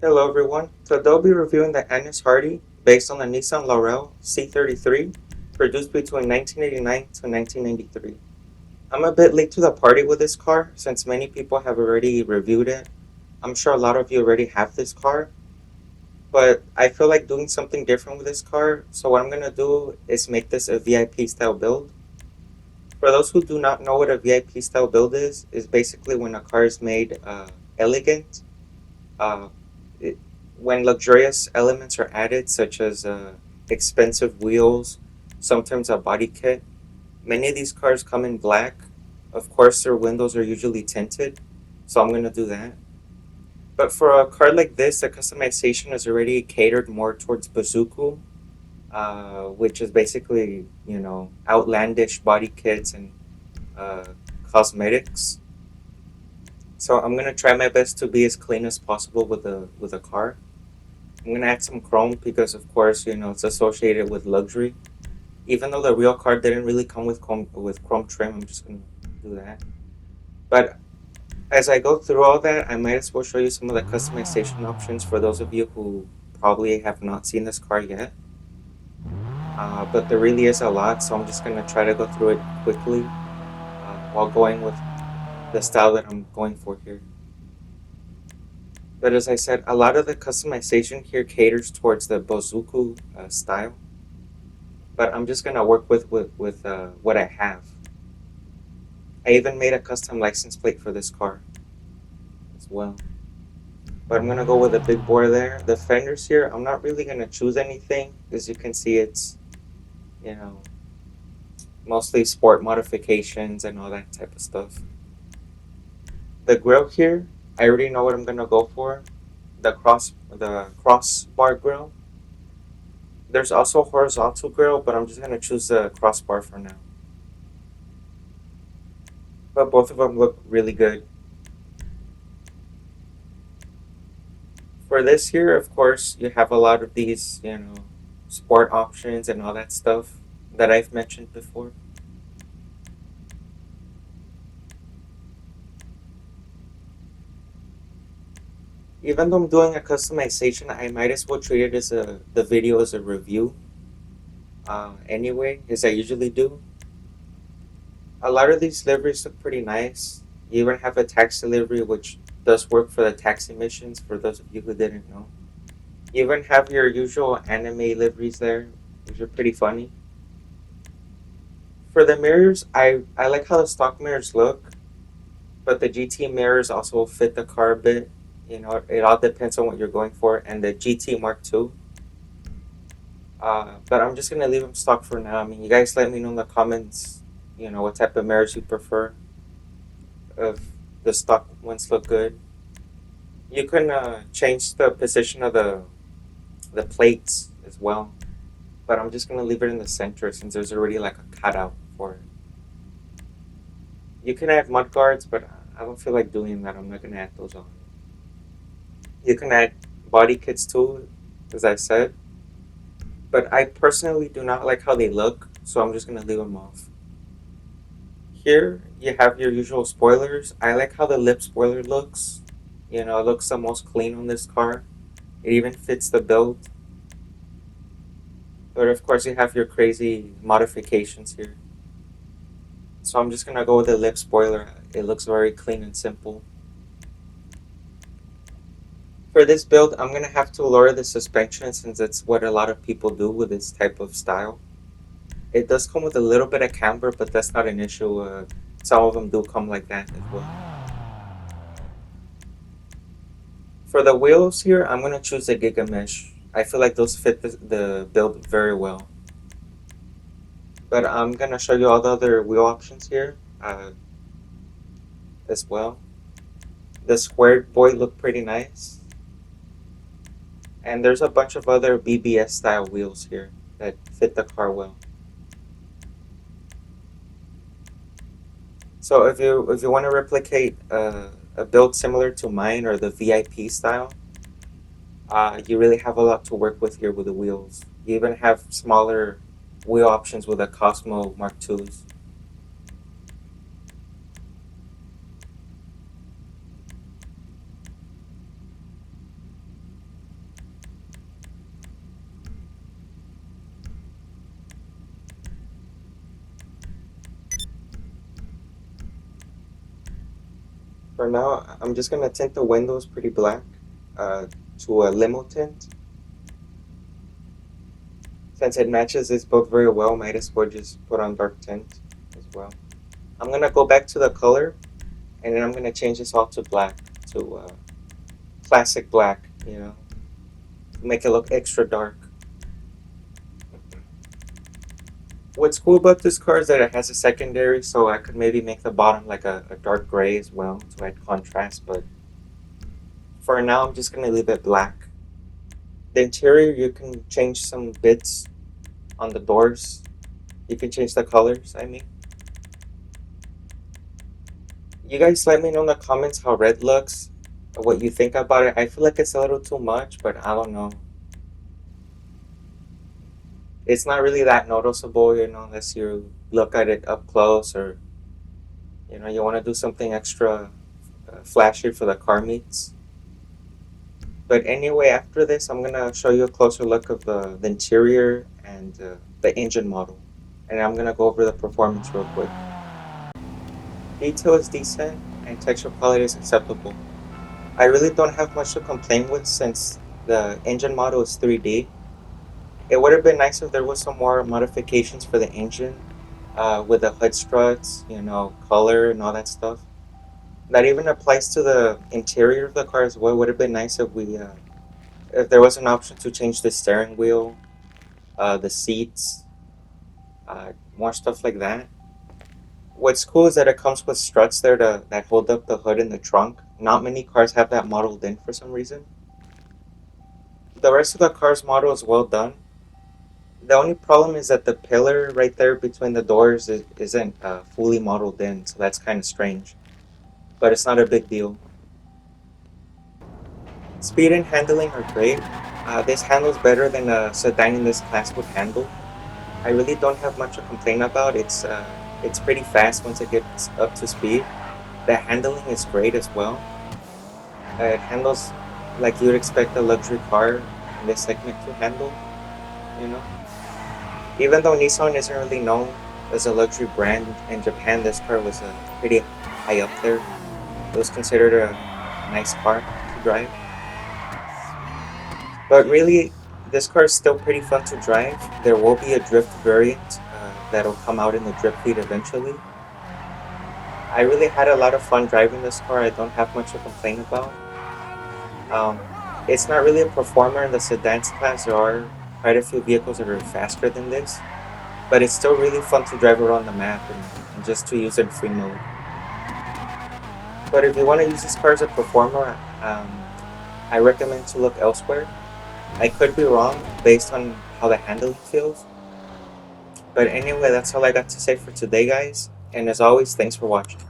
Hello everyone, today I'll be reviewing the Annis Hardy based on the Nissan Laurel C33 produced between 1989 to 1993. I'm a bit late to the party with this car since many people have already reviewed it. I'm sure a lot of you already have this car, but I feel like doing something different with this car, so what I'm going to do is make this a VIP style build. For those who do not know what a VIP style build is basically when a car is made elegant. Uh, it, when luxurious elements are added, such as expensive wheels, sometimes a body kit. Many of these cars come in black. Of course, their windows are usually tinted, so I'm going to do that. But for a car like this, the customization is already catered more towards bazooka, which is basically, outlandish body kits and uh, cosmetics. So I'm gonna try my best to be as clean as possible with the car. I'm gonna add some chrome because, of course, it's associated with luxury. Even though the real car didn't really come with chrome trim, I'm just gonna do that. But as I go through all that, I might as well show you some of the customization options for those of you who probably have not seen this car yet. But there really is a lot, so I'm just gonna try to go through it quickly while going with the style that I'm going for here. But as I said, a lot of the customization here caters towards the Bozuku style. But I'm just gonna work with what I have. I even made a custom license plate for this car as well. But I'm gonna go with a big bore there. The fenders here, I'm not really gonna choose anything. As you can see, it's you know mostly sport modifications and all that type of stuff. The grill here, I already know what I'm gonna go for. The crossbar grill. There's also a horizontal grill, but I'm just gonna choose the crossbar for now. But both of them look really good. For this here, of course, you have a lot of these, sport options and all that stuff that I've mentioned before. Even though I'm doing a customization, I might as well treat it as the video as a review. Anyway, as I usually do. A lot of these liveries look pretty nice. You even have a taxi livery, which does work for the taxi missions. For those of you who didn't know, you even have your usual anime liveries there, which are pretty funny. For the mirrors, I like how the stock mirrors look, but the GT mirrors also fit the car a bit. It all depends on what you're going for, and the GT Mark II. But I'm just gonna leave them stock for now. I mean, you guys let me know in the comments, what type of mirrors you prefer. If the stock ones look good, you can change the position of the plates as well. But I'm just gonna leave it in the center since there's already like a cutout for it. You can add mud guards, but I don't feel like doing that. I'm not gonna add those on. You can add body kits too, as I said, but I personally do not like how they look, so I'm just gonna leave them off. Here you have your usual spoilers. I like how the lip spoiler looks. It looks the most clean on this car. It even fits the build. But of course you have your crazy modifications here. So I'm just gonna go with the lip spoiler. It looks very clean and simple. For this build, I'm gonna have to lower the suspension since that's what a lot of people do with this type of style. It does come with a little bit of camber, but that's not an issue. Some of them do come like that as well. For the wheels here, I'm gonna choose the Giga Mesh. I feel like those fit the build very well. But I'm gonna show you all the other wheel options here as well. The squared boy look pretty nice. And there's a bunch of other BBS style wheels here that fit the car well. So if you want to replicate a build similar to mine or the VIP style, you really have a lot to work with here with the wheels. You even have smaller wheel options with the Cosmo Mark IIs. For now, I'm just gonna tint the windows pretty black to a limo tint. Since it matches this book very well, might as well just put on dark tint as well. I'm gonna go back to the color, and then I'm gonna change this all to black, to classic black, make it look extra dark. What's cool about this car is that it has a secondary, so I could maybe make the bottom like a dark gray as well to add contrast, but for now I'm just gonna leave it black. The interior, you can change some bits on the doors. You can change the colors, I mean. You guys let me know in the comments how red looks, what you think about it. I feel like it's a little too much, but I don't know. It's not really that noticeable, unless you look at it up close, or you want to do something extra flashy for the car meets. But anyway, after this, I'm gonna show you a closer look of the interior and the engine model, and I'm gonna go over the performance real quick. Detail is decent and texture quality is acceptable. I really don't have much to complain with since the engine model is 3D. It would have been nice if there was some more modifications for the engine, with the hood struts, color and all that stuff. That even applies to the interior of the car as well. It would have been nice if there was an option to change the steering wheel, the seats, more stuff like that. What's cool is that it comes with struts there that hold up the hood and the trunk. Not many cars have that modeled in for some reason. The rest of the car's model is well done. The only problem is that the pillar right there between the doors isn't fully modeled in, so that's kind of strange. But it's not a big deal. Speed and handling are great. This handles better than a sedan in this class would handle. I really don't have much to complain about. It's pretty fast once it gets up to speed. The handling is great as well. It handles like you would expect a luxury car in this segment to handle, you know. Even though Nissan isn't really known as a luxury brand in Japan, this car was pretty high up there. It was considered a nice car to drive. But really, this car is still pretty fun to drive. There will be a drift variant that'll come out in the drift fleet eventually. I really had a lot of fun driving this car. I don't have much to complain about. It's not really a performer in the sedans class. There are quite a few vehicles that are faster than this, but it's still really fun to drive around the map and just to use it in free mode. But if you want to use this car as a performer, I recommend to look elsewhere. I could be wrong based on how the handling feels. But anyway, that's all I got to say for today, guys. And as always, thanks for watching.